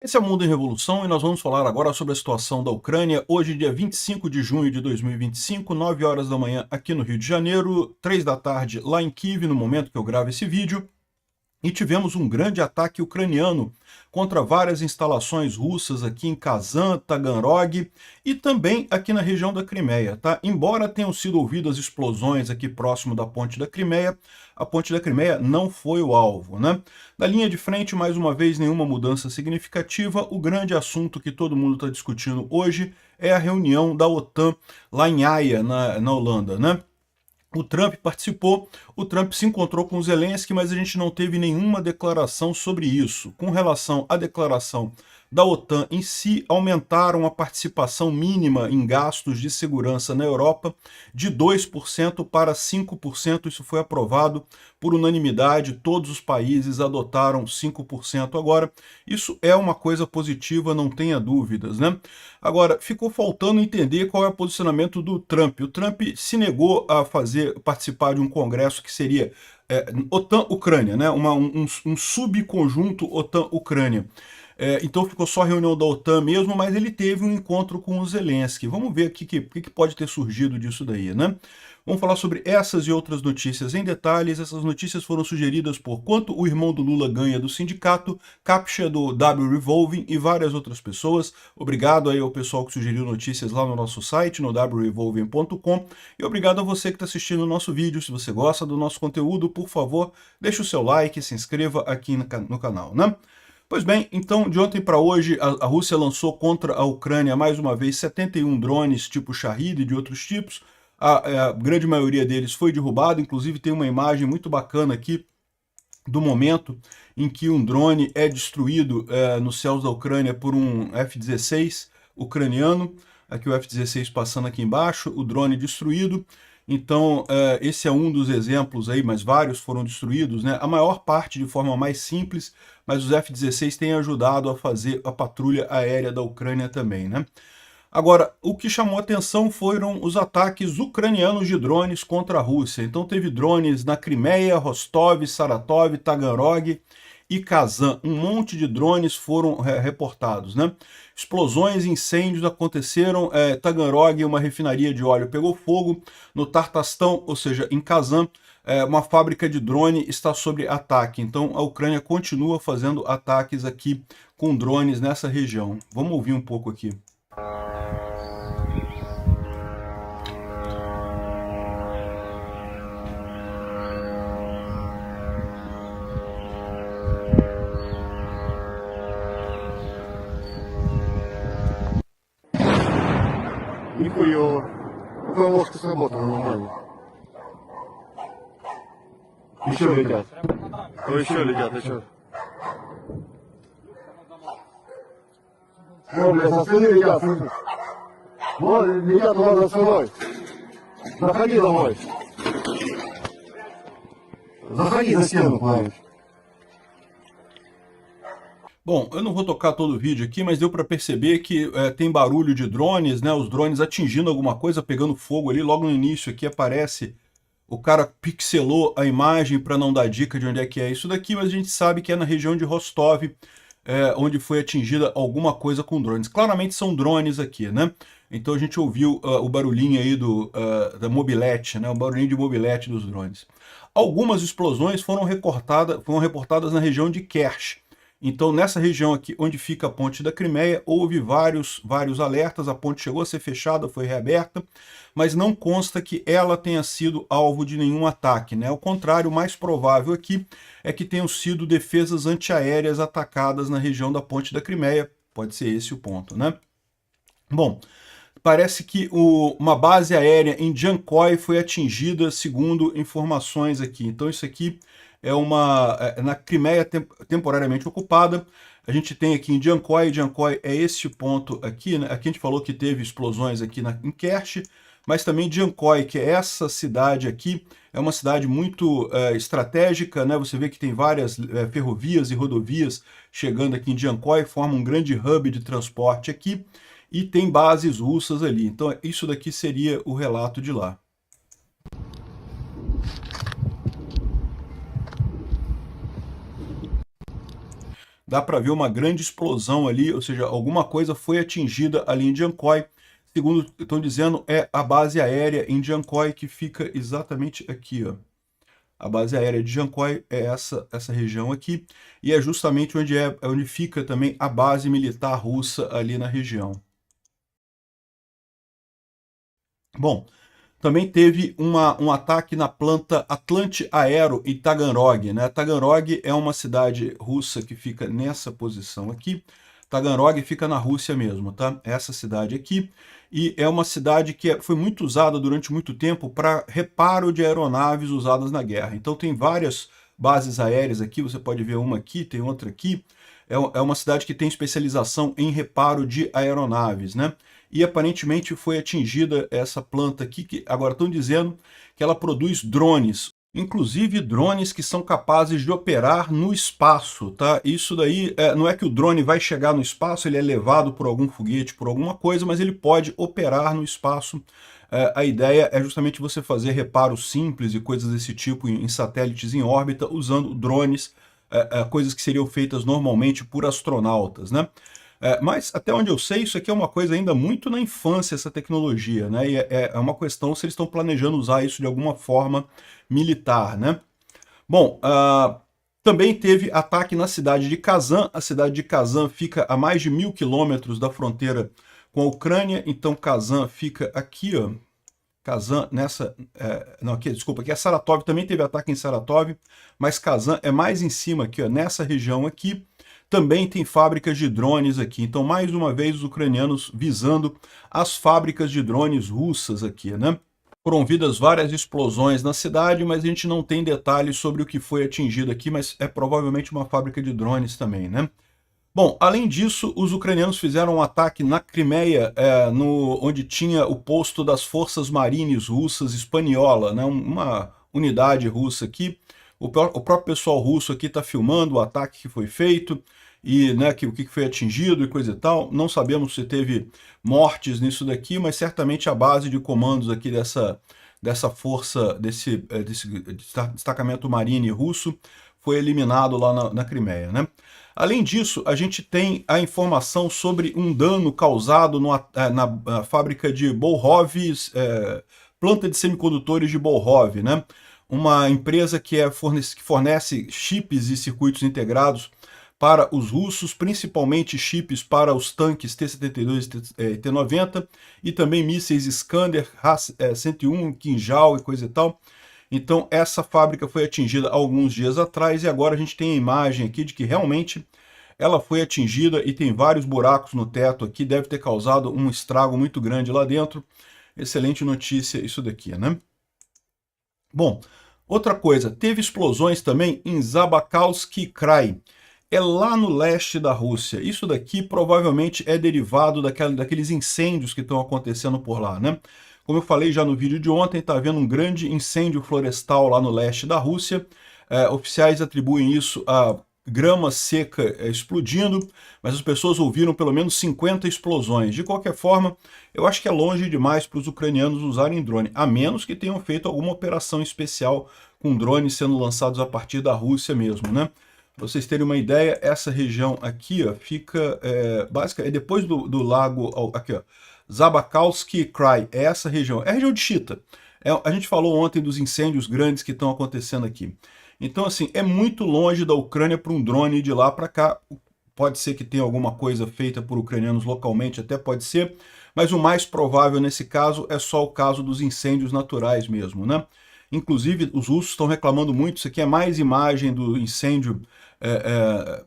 Esse é o Mundo em Revolução e nós vamos falar agora sobre a situação da Ucrânia. Hoje, dia 25 de junho de 2025, 9 horas da manhã aqui no Rio de Janeiro, 3 da tarde lá em Kiev, no momento que eu gravo esse vídeo. E tivemos um grande ataque ucraniano contra várias instalações russas aqui em Kazan, Taganrog e também aqui na região da Crimeia, tá? Embora tenham sido ouvidas explosões aqui próximo da ponte da Crimeia, a ponte da Crimeia não foi o alvo, né? Na linha de frente, mais uma vez, nenhuma mudança significativa. O grande assunto que todo mundo está discutindo hoje é a reunião da OTAN lá em Haia, na Holanda, né? O Trump participou, o Trump se encontrou com o Zelensky, mas a gente não teve nenhuma declaração sobre isso. Com relação à declaração da OTAN em si, aumentaram a participação mínima em gastos de segurança na Europa de 2% para 5%. Isso foi aprovado por unanimidade, todos os países adotaram 5% agora. Isso é uma coisa positiva, não tenha dúvidas, né? Agora, ficou faltando entender qual é o posicionamento do Trump. O Trump se negou a participar de um congresso que seria OTAN-Ucrânia, né? Um subconjunto OTAN-Ucrânia. Então ficou só a reunião da OTAN mesmo, mas ele teve um encontro com o Zelensky. Vamos ver o que pode ter surgido disso daí, né? Vamos falar sobre essas e outras notícias em detalhes. Essas notícias foram sugeridas por Quanto o Irmão do Lula Ganha do Sindicato, Captcha do W Revolving e várias outras pessoas. Obrigado aí ao pessoal que sugeriu notícias lá no nosso site, no wrevolving.com. E obrigado a você que está assistindo o nosso vídeo. Se você gosta do nosso conteúdo, por favor, deixe o seu like e se inscreva aqui no canal, né? Pois bem, então de ontem para hoje a Rússia lançou contra a Ucrânia mais uma vez 71 drones tipo Shahid e de outros tipos. A grande maioria deles foi derrubada, inclusive tem uma imagem muito bacana aqui do momento em que um drone é destruído nos céus da Ucrânia por um F-16 ucraniano. Aqui o F-16 passando aqui embaixo, o drone destruído. Então, esse é um dos exemplos aí, mas vários foram destruídos, né? A maior parte de forma mais simples, mas os F-16 têm ajudado a fazer a patrulha aérea da Ucrânia também, né? Agora, o que chamou atenção foram os ataques ucranianos de drones contra a Rússia. Então teve drones na Crimeia, Rostov, Saratov, Taganrog e Kazan. Um monte de drones foram reportados, né? Explosões e incêndios aconteceram. Taganrog, uma refinaria de óleo, pegou fogo. No Tartastão, ou seja, em Kazan, uma fábrica de drone está sob ataque. Então a Ucrânia continua fazendo ataques aqui com drones nessa região. Vamos ouvir um pouco aqui. Нихуя. Какая ложка сработала нормально. Еще летят. Еще летят, еще. Вон, блядь, со спины летят, слышишь? Вон, летят у нас за спиной. Заходи домой. Заходи за стену, Клавиш. Bom, eu não vou tocar todo o vídeo aqui, mas deu para perceber que tem barulho de drones, né? Os drones atingindo alguma coisa, pegando fogo ali. Logo no início aqui aparece, o cara pixelou a imagem para não dar dica de onde é que é isso daqui, mas a gente sabe que é na região de Rostov, onde foi atingida alguma coisa com drones. Claramente são drones aqui, né? Então a gente ouviu o barulhinho aí da mobilete, né? O barulhinho de mobilete dos drones. Algumas explosões foram reportadas na região de Kerch. Então, nessa região aqui, onde fica a ponte da Crimeia, houve vários alertas, a ponte chegou a ser fechada, foi reaberta, mas não consta que ela tenha sido alvo de nenhum ataque, né? Ao contrário, o mais provável aqui é que tenham sido defesas antiaéreas atacadas na região da ponte da Crimeia, pode ser esse o ponto, né? Bom, parece que uma base aérea em Jankoy foi atingida, segundo informações aqui. Então isso aqui na Crimeia temporariamente ocupada. A gente tem aqui em Jankoy é este ponto aqui, né? Aqui a gente falou que teve explosões aqui em Kerch, mas também Jankoy, que é essa cidade aqui, é uma cidade muito estratégica, né? Você vê que tem várias ferrovias e rodovias chegando aqui em Jankoy, forma um grande hub de transporte aqui, e tem bases russas ali. Então isso daqui seria o relato de lá. dá para ver uma grande explosão ali, ou seja, alguma coisa foi atingida ali em Jankoi. Segundo estão dizendo, é a base aérea em Jankoi, que fica exatamente aqui, ó. A base aérea de Jankoi é essa região aqui, e é justamente onde fica também a base militar russa ali na região. Bom, também teve um ataque na planta Atlante Aero em Taganrog, né? Taganrog é uma cidade russa que fica nessa posição aqui. Taganrog fica na Rússia mesmo, tá? Essa cidade aqui. E é uma cidade que foi muito usada durante muito tempo para reparo de aeronaves usadas na guerra. Então tem várias bases aéreas aqui, você pode ver uma aqui, tem outra aqui. É uma cidade que tem especialização em reparo de aeronaves, né? E aparentemente foi atingida essa planta aqui, que agora estão dizendo que ela produz drones, inclusive drones que são capazes de operar no espaço, tá? Isso daí não é que o drone vai chegar no espaço, ele é levado por algum foguete, por alguma coisa, mas ele pode operar no espaço. A ideia é justamente você fazer reparos simples e coisas desse tipo em satélites em órbita, usando drones, coisas que seriam feitas normalmente por astronautas, né? Mas, até onde eu sei, isso aqui é uma coisa ainda muito na infância, essa tecnologia, né? E é uma questão se eles estão planejando usar isso de alguma forma militar, né? Bom, também teve ataque na cidade de Kazan. A cidade de Kazan fica a mais de 1.000 quilômetros da fronteira com a Ucrânia, então Kazan fica aqui, ó. Kazan nessa... não, aqui, desculpa, aqui é Saratov, também teve ataque em Saratov, mas Kazan é mais em cima aqui, ó, nessa região aqui. Também tem fábricas de drones aqui. Então, mais uma vez, os ucranianos visando as fábricas de drones russas aqui, né? Foram ouvidas várias explosões na cidade, mas a gente não tem detalhes sobre o que foi atingido aqui, mas é provavelmente uma fábrica de drones também, né? Bom, além disso, os ucranianos fizeram um ataque na Crimeia, onde tinha o posto das Forças Marines Russas Espanhola, né? Uma unidade russa aqui. O próprio pessoal russo aqui está filmando o ataque que foi feito, e né, o que foi atingido e coisa e tal. Não sabemos se teve mortes nisso daqui, mas certamente a base de comandos aqui dessa força, desse destacamento marine russo, foi eliminado lá na Crimeia, né? Além disso, a gente tem a informação sobre um dano causado na fábrica de Bolhov, planta de semicondutores de Bolhov, né? Uma empresa que fornece chips e circuitos integrados para os russos, principalmente chips para os tanques T-72 e T-90, e também mísseis Iskander, Ra-101, Kinjal e coisa e tal. Então essa fábrica foi atingida alguns dias atrás, e agora a gente tem a imagem aqui de que realmente ela foi atingida e tem vários buracos no teto aqui, deve ter causado um estrago muito grande lá dentro. Excelente notícia isso daqui, né? Bom, outra coisa, teve explosões também em Zabakalsky Krai. É lá no leste da Rússia. Isso daqui provavelmente é derivado daqueles incêndios que estão acontecendo por lá, né? Como eu falei já no vídeo de ontem, está havendo um grande incêndio florestal lá no leste da Rússia. Oficiais atribuem isso a grama seca explodindo, mas as pessoas ouviram pelo menos 50 explosões. De qualquer forma, eu acho que é longe demais para os ucranianos usarem drone, a menos que tenham feito alguma operação especial com drones sendo lançados a partir da Rússia mesmo, né? Para vocês terem uma ideia, essa região aqui, ó, fica basicamente depois do lago, aqui, ó, Zabakalsky Krai, é essa região, é a região de Chita. A gente falou ontem dos incêndios grandes que estão acontecendo aqui. Então, assim, é muito longe da Ucrânia para um drone ir de lá para cá. Pode ser que tenha alguma coisa feita por ucranianos localmente, até pode ser, mas o mais provável nesse caso é só o caso dos incêndios naturais mesmo, né? Inclusive, os russos estão reclamando muito, isso aqui é mais imagem do incêndio,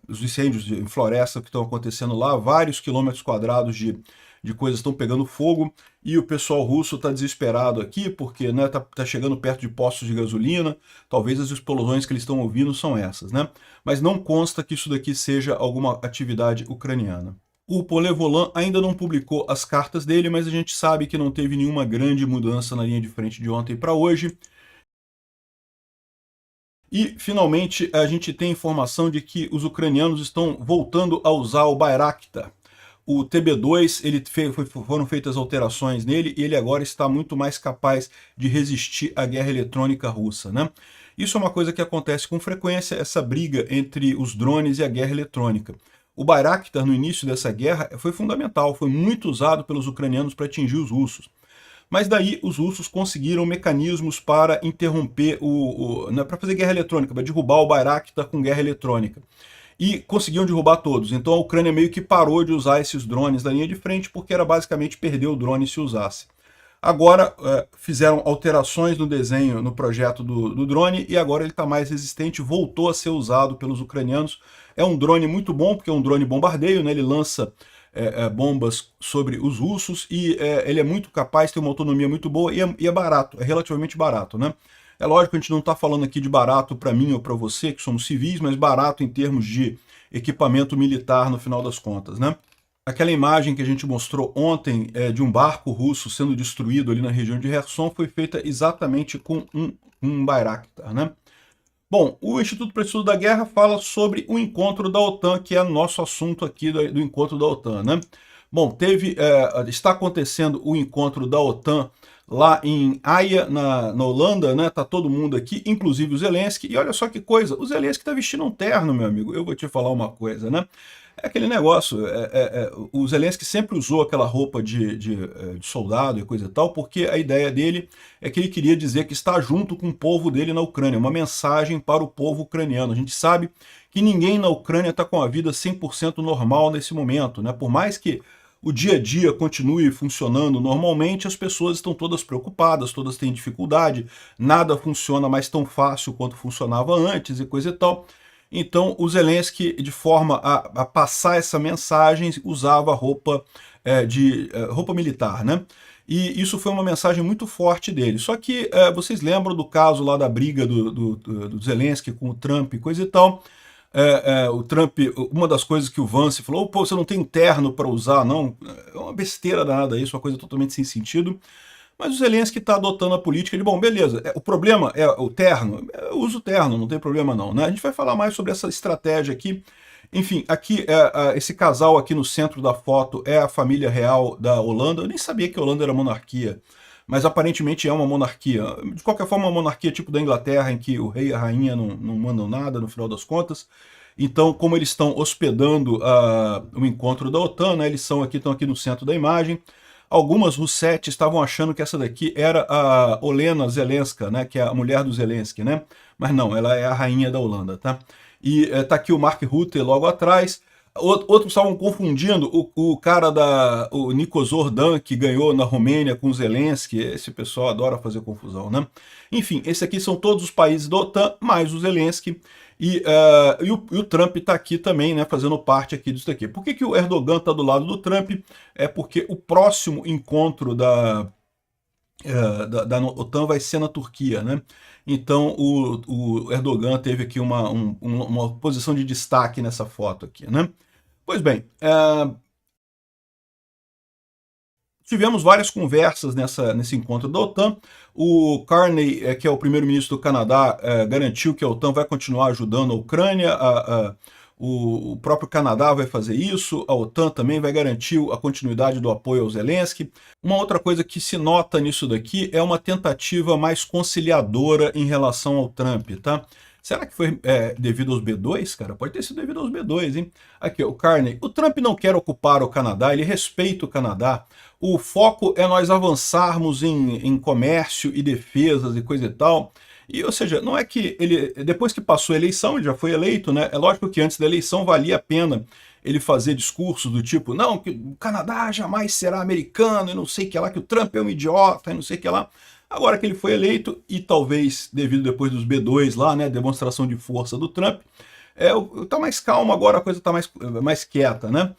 os incêndios em floresta que estão acontecendo lá, vários quilômetros quadrados de coisas estão pegando fogo, e o pessoal russo está desesperado aqui, porque né, tá chegando perto de postos de gasolina, talvez as explosões que eles estão ouvindo são essas, né? Mas não consta que isso daqui seja alguma atividade ucraniana. O Polevolan ainda não publicou as cartas dele, mas a gente sabe que não teve nenhuma grande mudança na linha de frente de ontem para hoje. E, finalmente, a gente tem informação de que os ucranianos estão voltando a usar o Bayraktar. O TB2, foram feitas alterações nele, e ele agora está muito mais capaz de resistir à guerra eletrônica russa, né? Isso é uma coisa que acontece com frequência, essa briga entre os drones e a guerra eletrônica. O Bayraktar, no início dessa guerra, foi fundamental, foi muito usado pelos ucranianos para atingir os russos. Mas daí os russos conseguiram mecanismos para interromper, para fazer guerra eletrônica, para derrubar o Bayraktar com guerra eletrônica. E conseguiam derrubar todos. Então a Ucrânia meio que parou de usar esses drones da linha de frente, porque era basicamente perder o drone se usasse. Agora fizeram alterações no desenho, no projeto do drone, e agora ele está mais resistente, voltou a ser usado pelos ucranianos. É um drone muito bom, porque é um drone bombardeio, né? Ele lança bombas sobre os russos, e ele é muito capaz, tem uma autonomia muito boa, e é barato, é relativamente barato, né? É lógico que a gente não está falando aqui de barato para mim ou para você, que somos civis, mas barato em termos de equipamento militar no final das contas, né? Aquela imagem que a gente mostrou ontem de um barco russo sendo destruído ali na região de Kherson foi feita exatamente com um Bayraktar, né? Bom, o Instituto para o Estudo da Guerra fala sobre o encontro da OTAN, que é nosso assunto aqui do encontro da OTAN, né? Bom, está acontecendo o encontro da OTAN lá em Haia, na Holanda, né? Tá todo mundo aqui, inclusive o Zelensky. E olha só que coisa, o Zelensky tá vestindo um terno, meu amigo. Eu vou te falar uma coisa, né? É aquele negócio, o Zelensky sempre usou aquela roupa de soldado e coisa e tal, porque a ideia dele é que ele queria dizer que está junto com o povo dele na Ucrânia, uma mensagem para o povo ucraniano. A gente sabe que ninguém na Ucrânia está com a vida 100% normal nesse momento, né? Por mais que o dia a dia continue funcionando normalmente, as pessoas estão todas preocupadas, todas têm dificuldade, nada funciona mais tão fácil quanto funcionava antes e coisa e tal. Então o Zelensky, de forma a passar essa mensagem, usava roupa militar, né? E isso foi uma mensagem muito forte dele. Só que vocês lembram do caso lá da briga do Zelensky com o Trump e coisa e tal. O Trump, uma das coisas que o Vance falou, pô, você não tem um terno para usar, não? É uma besteira danada isso, uma coisa totalmente sem sentido. Mas o Zelensky está adotando a política de, bom, beleza, o problema é o terno, eu uso terno, não tem problema não, né? A gente vai falar mais sobre essa estratégia aqui. Enfim, aqui, esse casal aqui no centro da foto é a família real da Holanda. Eu nem sabia que a Holanda era monarquia, mas aparentemente é uma monarquia. De qualquer forma, uma monarquia tipo da Inglaterra, em que o rei e a rainha não mandam nada, no final das contas. Então, como eles estão hospedando o encontro da OTAN, né, eles estão aqui no centro da imagem. Algumas russetes estavam achando que essa daqui era a Olena Zelenska, né, que é a mulher do Zelensky, né? Mas não, ela é a rainha da Holanda, tá? E tá aqui o Mark Rutte logo atrás. Outros estavam confundindo o cara o Nico Zordan, que ganhou na Romênia com o Zelensky. Esse pessoal adora fazer confusão, né? Enfim, esse aqui são todos os países da OTAN, mais o Zelensky. E o Trump está aqui também, né, fazendo parte aqui disso aqui. Por que o Erdogan está do lado do Trump? É porque o próximo encontro da OTAN vai ser na Turquia, né? Então o Erdogan teve aqui uma posição de destaque nessa foto aqui, né? Pois bem, tivemos várias conversas nesse encontro da OTAN. O Carney, que é o primeiro-ministro do Canadá, garantiu que a OTAN vai continuar ajudando a Ucrânia. O próprio Canadá vai fazer isso, a OTAN também vai garantir a continuidade do apoio ao Zelensky. Uma outra coisa que se nota nisso daqui é uma tentativa mais conciliadora em relação ao Trump, tá? Será que foi devido aos B2, cara? Pode ter sido devido aos B2, hein? Aqui, o Carney. O Trump não quer ocupar o Canadá, ele respeita o Canadá. O foco é nós avançarmos em comércio e defesas e coisa e tal. E, ou seja, não é que ele, depois que passou a eleição, ele já foi eleito, né? É lógico que antes da eleição valia a pena ele fazer discursos do tipo, não, que o Canadá jamais será americano, e não sei o que lá, que o Trump é um idiota, e não sei o que lá. Agora que ele foi eleito, e talvez devido depois dos B2 lá, né, demonstração de força do Trump, tá mais calmo agora, a coisa tá mais quieta, né?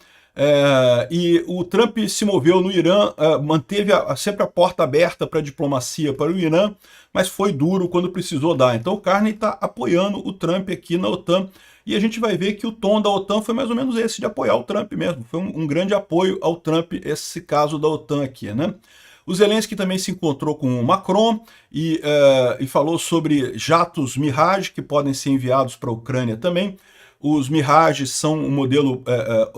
E o Trump se moveu no Irã, manteve sempre a porta aberta para a diplomacia para o Irã, mas foi duro quando precisou dar. Então o Carney está apoiando o Trump aqui na OTAN, e a gente vai ver que o tom da OTAN foi mais ou menos esse, de apoiar o Trump mesmo. Foi um grande apoio ao Trump, esse caso da OTAN aqui, né? O Zelensky também se encontrou com o Macron e falou sobre jatos Mirage, que podem ser enviados para a Ucrânia também. Os Mirage são um modelo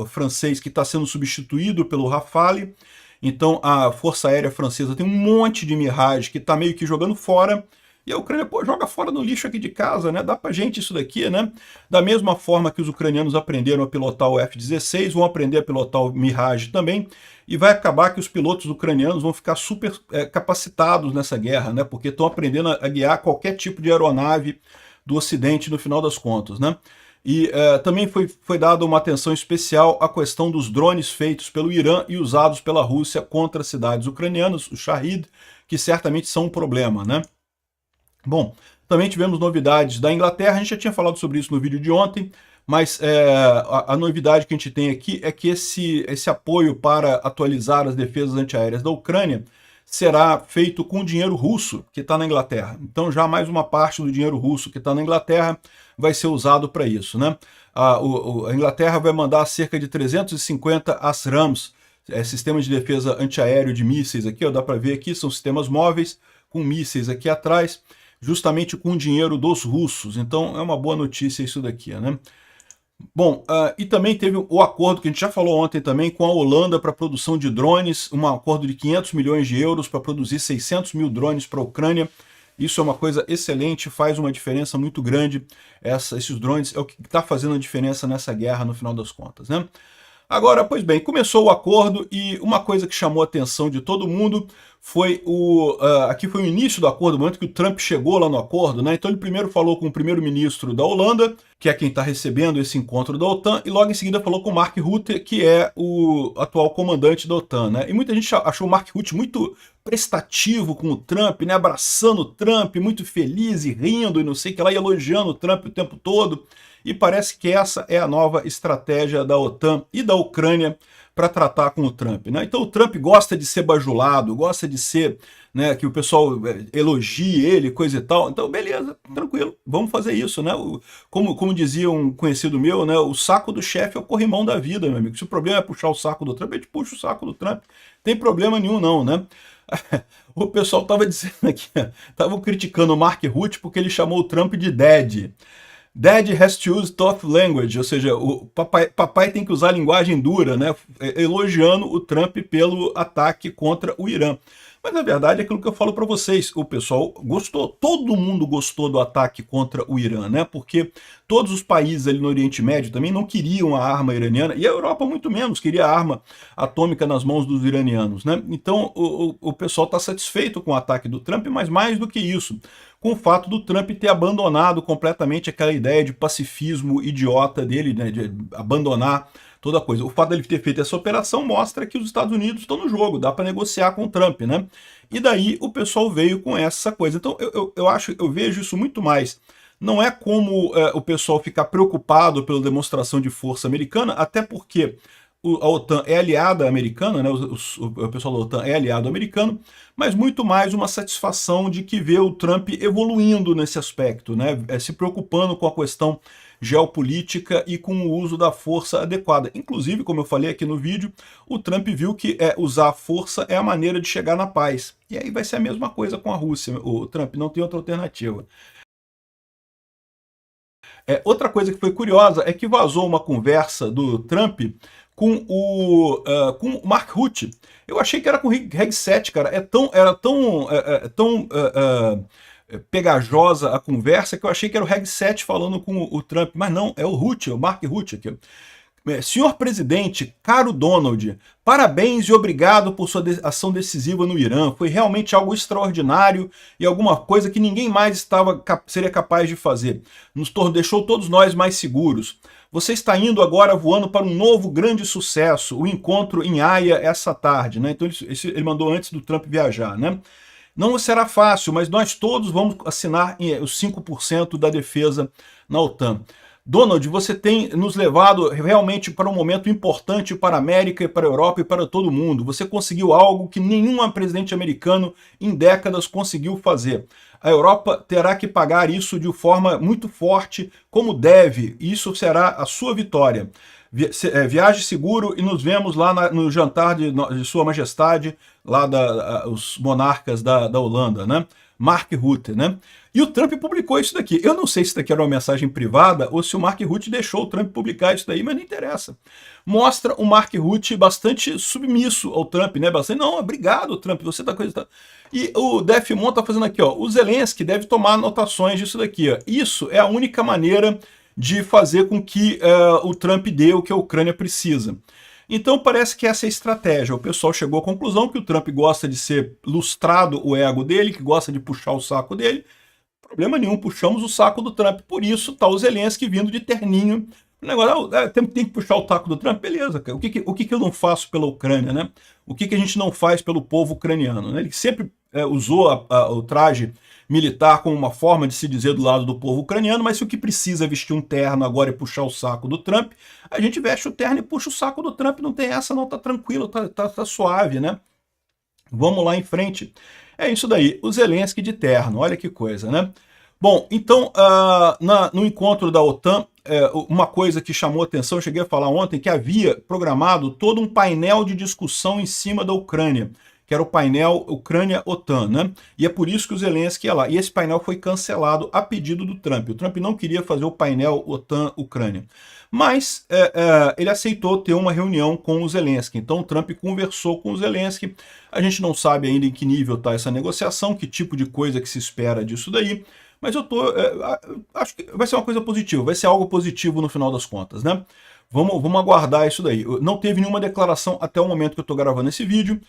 francês que está sendo substituído pelo Rafale. Então a Força Aérea Francesa tem um monte de Mirage que está meio que jogando fora. E a Ucrânia, pô, joga fora no lixo aqui de casa, né? Dá pra gente isso daqui, né? Da mesma forma que os ucranianos aprenderam a pilotar o F-16, vão aprender a pilotar o Mirage também, e vai acabar que os pilotos ucranianos vão ficar super capacitados nessa guerra, né? Porque estão aprendendo a guiar qualquer tipo de aeronave do Ocidente no final das contas, né? E também foi dada uma atenção especial à questão dos drones feitos pelo Irã e usados pela Rússia contra cidades ucranianas, o Shahid, que certamente são um problema, né? Bom, também tivemos novidades da Inglaterra, a gente já tinha falado sobre isso no vídeo de ontem, mas a novidade que a gente tem aqui é que esse apoio para atualizar as defesas antiaéreas da Ucrânia será feito com dinheiro russo que está na Inglaterra. Então já mais uma parte do dinheiro russo que está na Inglaterra vai ser usado para isso, né? A Inglaterra vai mandar cerca de 350 ASRAAMs, sistemas de defesa antiaéreo de mísseis aqui, ó, dá para ver aqui, são sistemas móveis com mísseis aqui atrás, justamente com o dinheiro dos russos. Então é uma boa notícia isso daqui, né? Bom, e também teve o acordo que a gente já falou ontem também com a Holanda para a produção de drones, um acordo de 500 milhões de euros para produzir 600 mil drones para a Ucrânia. Isso é uma coisa excelente, faz uma diferença muito grande. Esses drones é o que está fazendo a diferença nessa guerra no final das contas, né? Agora, pois bem, começou o acordo e uma coisa que chamou a atenção de todo mundo foi aqui foi o início do acordo, o momento que o Trump chegou lá no acordo, né? Então ele primeiro falou com o primeiro-ministro da Holanda, que é quem está recebendo esse encontro da OTAN, e logo em seguida falou com o Mark Rutte, que é o atual comandante da OTAN, né? E muita gente achou o Mark Rutte muito prestativo com o Trump, né? Abraçando o Trump, muito feliz e rindo e não sei o que lá, e elogiando o Trump o tempo todo. E parece que essa é a nova estratégia da OTAN e da Ucrânia para tratar com o Trump, né? Então o Trump gosta de ser bajulado, gosta de ser, né, que o pessoal elogie ele, coisa e tal. Então beleza, tranquilo, vamos fazer isso, né? Como dizia um conhecido meu, né, o saco do chefe é o corrimão da vida, meu amigo. Se o problema é puxar o saco do Trump, a gente puxa o saco do Trump. Tem problema nenhum não, né? O pessoal estava dizendo aqui, estavam criticando o Mark Rutte porque ele chamou o Trump de Dad. Dad has to use tough language, ou seja, o papai tem que usar linguagem dura, né? Elogiando o Trump pelo ataque contra o Irã. Mas na verdade é aquilo que eu falo para vocês, o pessoal gostou, todo mundo gostou do ataque contra o Irã, né? Porque todos os países ali no Oriente Médio também não queriam a arma iraniana, e a Europa muito menos, queria a arma atômica nas mãos dos iranianos, né? Então o pessoal está satisfeito com o ataque do Trump, mas mais do que isso, com o fato do Trump ter abandonado completamente aquela ideia de pacifismo idiota dele, né? De abandonar toda a coisa. O fato dele ter feito essa operação mostra que os Estados Unidos estão no jogo, dá para negociar com o Trump, né? E daí o pessoal veio com essa coisa. Então eu vejo isso muito mais. Não é como o pessoal ficar preocupado pela demonstração de força americana, até porque a OTAN é aliada americana, né? O pessoal da OTAN é aliado americano, mas muito mais uma satisfação de que vê o Trump evoluindo nesse aspecto, né? Se preocupando com a questão geopolítica e com o uso da força adequada. Inclusive, como eu falei aqui no vídeo, o Trump viu que usar a força é a maneira de chegar na paz. E aí vai ser a mesma coisa com a Rússia. O Trump não tem outra alternativa. Outra coisa que foi curiosa é que vazou uma conversa do Trump com o Mark Rutte. Eu achei que era com o Hegseth, cara. Era tão pegajosa a conversa que eu achei que era o Hegseth falando com o Trump, mas não, é o Rutte, o Mark Rutte aqui. Senhor presidente, caro Donald, parabéns e obrigado por sua ação decisiva no Irã. Foi realmente algo extraordinário e alguma coisa que ninguém mais seria capaz de fazer. Deixou todos nós mais seguros. Você está indo agora voando para um novo grande sucesso, o encontro em Haia essa tarde, né? Então ele mandou antes do Trump viajar, né? Não será fácil, mas nós todos vamos assinar os 5% da defesa na OTAN. Donald, você tem nos levado realmente para um momento importante para a América, para a Europa e para todo mundo. Você conseguiu algo que nenhum presidente americano em décadas conseguiu fazer. A Europa terá que pagar isso de forma muito forte, como deve. Isso será a sua vitória. Viaje seguro e nos vemos lá no jantar de Sua Majestade, lá os monarcas da Holanda, né? Mark Rutte, né? E o Trump publicou isso daqui. Eu não sei se isso daqui era uma mensagem privada ou se o Mark Rutte deixou o Trump publicar isso daí, mas não interessa. Mostra o Mark Rutte bastante submisso ao Trump, né? Bastante, não, obrigado, Trump, você tá coisa... E o Defmon tá fazendo aqui, ó, o Zelensky deve tomar anotações disso daqui, ó. Isso é a única maneira de fazer com que o Trump dê o que a Ucrânia precisa. Então parece que essa é a estratégia. O pessoal chegou à conclusão que o Trump gosta de ser lustrado o ego dele, que gosta de puxar o saco dele. Problema nenhum, puxamos o saco do Trump. Por isso tá o Zelensky vindo de terninho. O negócio, tem que puxar o saco do Trump? Beleza, cara. O que eu não faço pela Ucrânia, né? O que a gente não faz pelo povo ucraniano, né? Ele sempre usou o traje militar como uma forma de se dizer do lado do povo ucraniano, mas se o que precisa é vestir um terno agora e puxar o saco do Trump, a gente veste o terno e puxa o saco do Trump, não tem essa não, tá tranquilo, tá suave, né? Vamos lá em frente. É isso daí, o Zelensky de terno, olha que coisa, né? Bom, então, no encontro da OTAN, uma coisa que chamou atenção, eu cheguei a falar ontem, que havia programado todo um painel de discussão em cima da Ucrânia, que era o painel Ucrânia-OTAN, né? E é por isso que o Zelensky ia lá. E esse painel foi cancelado a pedido do Trump. O Trump não queria fazer o painel OTAN-Ucrânia. Mas ele aceitou ter uma reunião com o Zelensky. Então o Trump conversou com o Zelensky. A gente não sabe ainda em que nível está essa negociação, que tipo de coisa que se espera disso daí. Mas acho que vai ser uma coisa positiva, vai ser algo positivo no final das contas, né? Vamos aguardar isso daí. Não teve nenhuma declaração até o momento que eu estou gravando esse vídeo.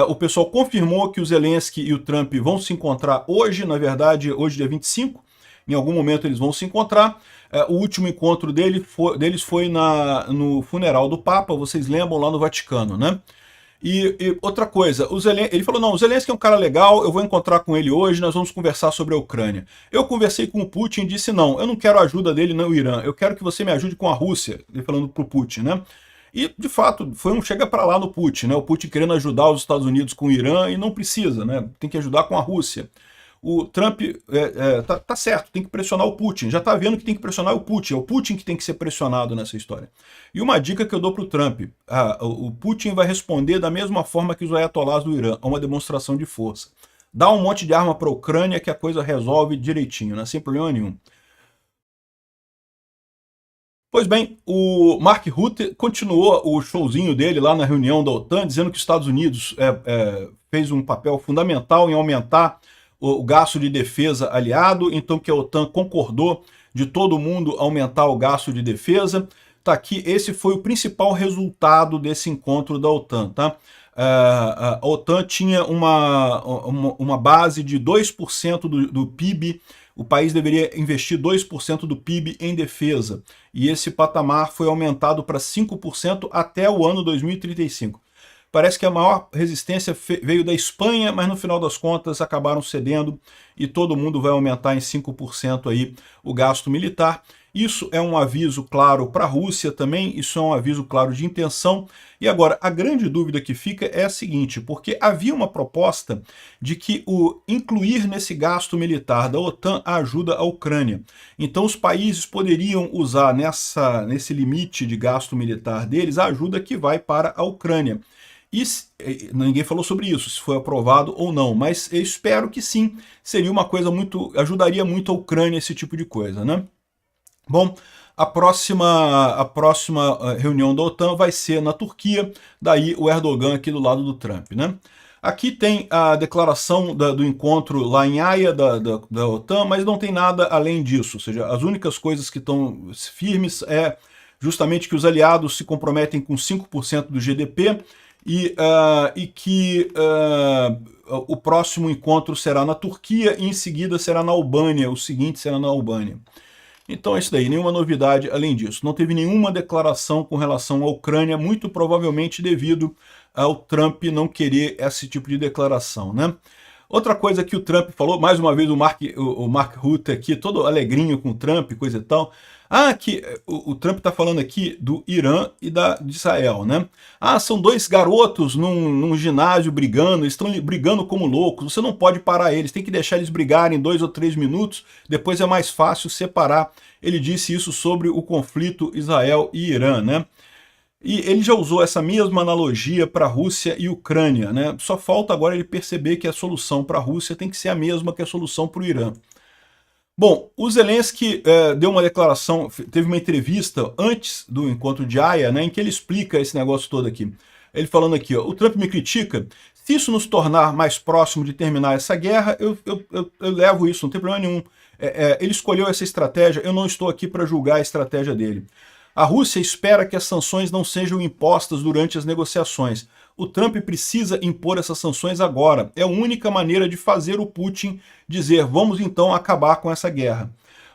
O pessoal confirmou que o Zelensky e o Trump vão se encontrar hoje, na verdade, hoje dia 25. Em algum momento eles vão se encontrar. O último encontro deles foi no funeral do Papa, vocês lembram, lá no Vaticano, né? E outra coisa, ele falou, não, o Zelensky é um cara legal, eu vou encontrar com ele hoje, nós vamos conversar sobre a Ucrânia. Eu conversei com o Putin e disse, não, eu não quero a ajuda dele no Irã, eu quero que você me ajude com a Rússia, ele falando pro Putin, né? E, de fato, foi um chega para lá no Putin, né? O Putin querendo ajudar os Estados Unidos com o Irã e não precisa, né? Tem que ajudar com a Rússia. O Trump tá certo, tem que pressionar o Putin. Já tá vendo que tem que pressionar o Putin. É o Putin que tem que ser pressionado nessa história. E uma dica que eu dou pro Trump. O Putin vai responder da mesma forma que os ayatollahs do Irã, a uma demonstração de força. Dá um monte de arma para a Ucrânia que a coisa resolve direitinho, né? Sem problema nenhum. Pois bem, o Mark Rutte continuou o showzinho dele lá na reunião da OTAN, dizendo que os Estados Unidos fez um papel fundamental em aumentar o gasto de defesa aliado, então que a OTAN concordou de todo mundo aumentar o gasto de defesa. Tá aqui, esse foi o principal resultado desse encontro da OTAN, tá? A OTAN tinha uma base de 2% do PIB, o país deveria investir 2% do PIB em defesa, e esse patamar foi aumentado para 5% até o ano 2035. Parece que a maior resistência veio da Espanha, mas no final das contas acabaram cedendo e todo mundo vai aumentar em 5% aí o gasto militar. Isso é um aviso claro para a Rússia também, isso é um aviso claro de intenção. E agora, a grande dúvida que fica é a seguinte, porque havia uma proposta de que incluir nesse gasto militar da OTAN a ajuda à Ucrânia. Então os países poderiam usar nesse limite de gasto militar deles a ajuda que vai para a Ucrânia. E ninguém falou sobre isso, se foi aprovado ou não, mas eu espero que sim, seria uma coisa ajudaria muito a Ucrânia esse tipo de coisa, né? Bom, a próxima reunião da OTAN vai ser na Turquia, daí o Erdogan aqui do lado do Trump, né? Aqui tem a declaração do encontro lá em Haia da OTAN, mas não tem nada além disso, ou seja, as únicas coisas que estão firmes é justamente que os aliados se comprometem com 5% do GDP, e que o próximo encontro será na Turquia e em seguida será na Albânia, o seguinte será na Albânia. Então é isso daí, nenhuma novidade além disso. Não teve nenhuma declaração com relação à Ucrânia, muito provavelmente devido ao Trump não querer esse tipo de declaração, né? Outra coisa que o Trump falou, mais uma vez o Mark Rutte aqui, todo alegrinho com o Trump, coisa e tal. Que o Trump está falando aqui do Irã e de Israel, né? São dois garotos num ginásio brigando, eles estão brigando como loucos, você não pode parar eles, tem que deixar eles brigarem 2 ou 3 minutos, depois é mais fácil separar. Ele disse isso sobre o conflito Israel e Irã, né? E ele já usou essa mesma analogia para a Rússia e Ucrânia, né? Só falta agora ele perceber que a solução para a Rússia tem que ser a mesma que a solução para o Irã. Bom, o Zelensky deu uma declaração, teve uma entrevista antes do encontro de Haia, né, em que ele explica esse negócio todo aqui. Ele falando aqui, ó, o Trump me critica, se isso nos tornar mais próximo de terminar essa guerra, eu levo isso, não tem problema nenhum. Ele escolheu essa estratégia, eu não estou aqui para julgar a estratégia dele. A Rússia espera que as sanções não sejam impostas durante as negociações. O Trump precisa impor essas sanções agora. É a única maneira de fazer o Putin dizer, vamos então acabar com essa guerra.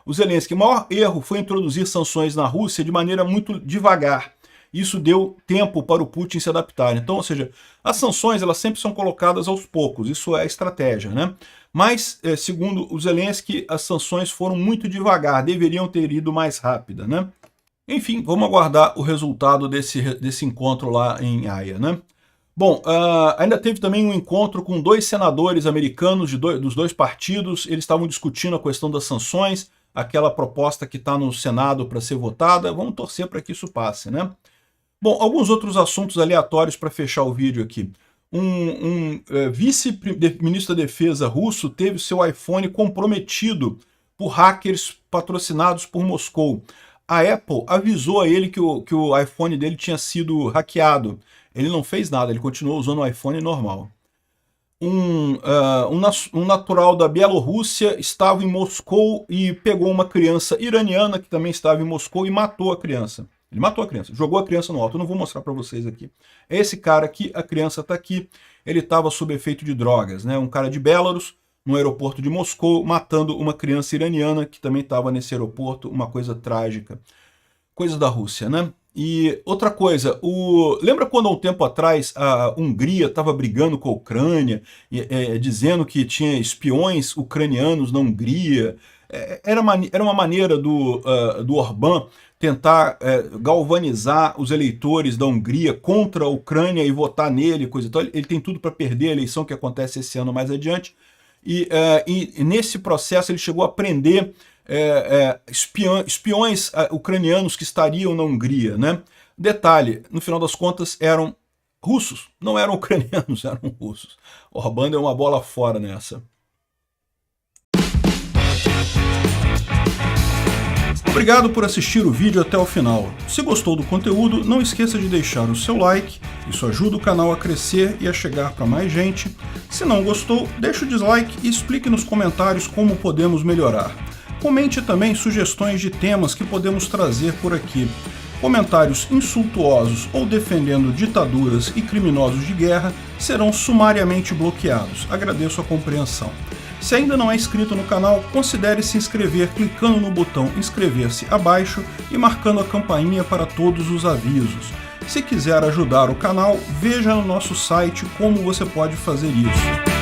O Zelensky, o maior erro foi introduzir sanções na Rússia de maneira muito devagar. Isso deu tempo para o Putin se adaptar. Então, ou seja, as sanções elas sempre são colocadas aos poucos, isso é a estratégia, né? Mas, segundo o Zelensky, as sanções foram muito devagar, deveriam ter ido mais rápida, né? Enfim, vamos aguardar o resultado desse encontro lá em Haia, né? Bom, ainda teve também um encontro com 2 senadores americanos dos 2 partidos, eles estavam discutindo a questão das sanções, aquela proposta que está no Senado para ser votada, vamos torcer para que isso passe, né? Bom, alguns outros assuntos aleatórios para fechar o vídeo aqui. Um vice-ministro da Defesa russo teve seu iPhone comprometido por hackers patrocinados por Moscou. A Apple avisou a ele que o iPhone dele tinha sido hackeado. Ele não fez nada, ele continuou usando o iPhone normal. Um natural da Bielorrússia estava em Moscou e pegou uma criança iraniana que também estava em Moscou e matou a criança. Ele matou a criança, jogou a criança no alto. Eu não vou mostrar para vocês aqui. É esse cara aqui, a criança está aqui. Ele estava sob efeito de drogas, né? Um cara de Belarus, no aeroporto de Moscou, matando uma criança iraniana que também estava nesse aeroporto. Uma coisa trágica. Coisas da Rússia, né? E outra coisa, lembra quando há um tempo atrás a Hungria estava brigando com a Ucrânia, dizendo que tinha espiões ucranianos na Hungria? Era uma maneira do Orbán tentar galvanizar os eleitores da Hungria contra a Ucrânia e votar nele, coisa e tal. Ele tem tudo para perder a eleição que acontece esse ano mais adiante. E nesse processo ele chegou a prender espiões ucranianos que estariam na Hungria, né? Detalhe, no final das contas eram russos, não eram ucranianos, eram russos. Orbán deu uma bola fora nessa. Obrigado por assistir o vídeo até o final. Se gostou do conteúdo, não esqueça de deixar o seu like, isso ajuda o canal a crescer e a chegar para mais gente. Se não gostou, deixe o dislike e explique nos comentários como podemos melhorar. Comente também sugestões de temas que podemos trazer por aqui. Comentários insultuosos ou defendendo ditaduras e criminosos de guerra serão sumariamente bloqueados. Agradeço a compreensão. Se ainda não é inscrito no canal, considere se inscrever clicando no botão inscrever-se abaixo e marcando a campainha para todos os avisos. Se quiser ajudar o canal, veja no nosso site como você pode fazer isso.